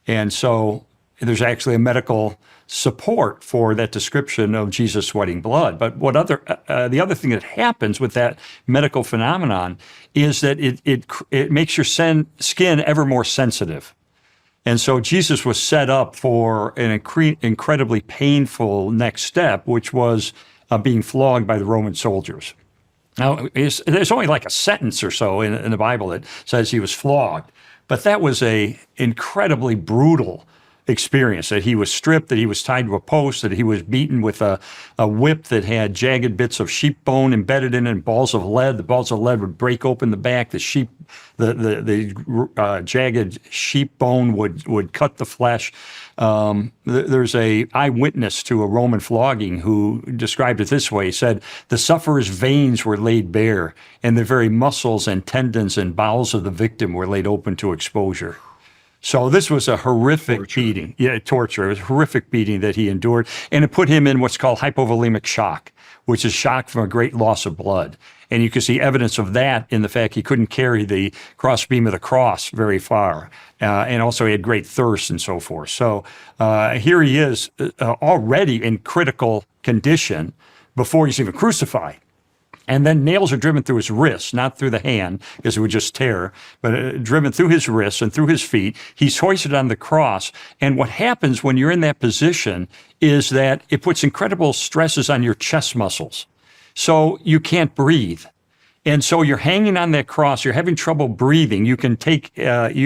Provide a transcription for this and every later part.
And so there's actually a medical support for that description of Jesus sweating blood. But the other thing that happens with that medical phenomenon is that it makes your skin ever more sensitive. And so Jesus was set up for an incredibly painful next step, which was being flogged by the Roman soldiers. Now, there's only like a sentence or so in the Bible that says he was flogged, but that was a incredibly brutal experience, that he was stripped, that he was tied to a post, that he was beaten with a whip that had jagged bits of sheep bone embedded in it and balls of lead. The balls of lead would break open the back. The jagged sheep bone would cut the flesh. There's a eyewitness to a Roman flogging who described it this way. He said, "The sufferer's veins were laid bare, and the very muscles and tendons and bowels of the victim were laid open to exposure." So this was a horrific beating. Yeah, torture. It was a horrific beating that he endured. And it put him in what's called hypovolemic shock, which is shock from a great loss of blood. And you can see evidence of that in the fact he couldn't carry the crossbeam of the cross very far. And also he had great thirst and so forth. So here he is already in critical condition before he's even crucified. And then nails are driven through his wrists, not through the hand, because it would just tear, but driven through his wrists and through his feet. He's hoisted on the cross. And what happens when you're in that position is that it puts incredible stresses on your chest muscles. So you can't breathe. And so you're hanging on that cross. You're having trouble breathing. You can take air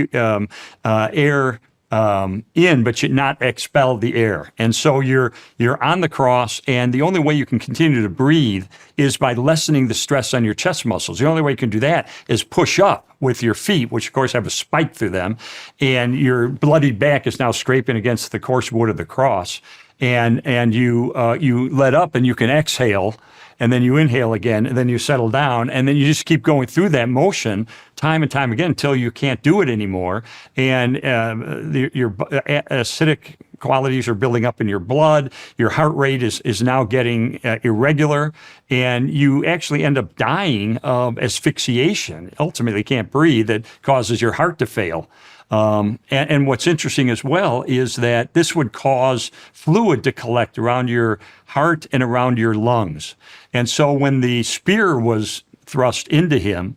in, but you not expel the air. And so you're on the cross, and the only way you can continue to breathe is by lessening the stress on your chest muscles. The only way you can do that is push up with your feet, which of course have a spike through them, and your bloodied back is now scraping against the coarse wood of the cross. And you let up, and you can exhale, and then you inhale again, and then you settle down, and then you just keep going through that motion time and time again until you can't do it anymore. And your acidic qualities are building up in your blood. Your heart rate is now getting irregular, and you actually end up dying of asphyxiation. Ultimately, can't breathe. That causes your heart to fail. And what's interesting as well is that this would cause fluid to collect around your heart and around your lungs. And so when the spear was thrust into him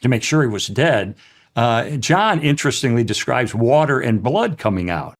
to make sure he was dead, John interestingly describes water and blood coming out.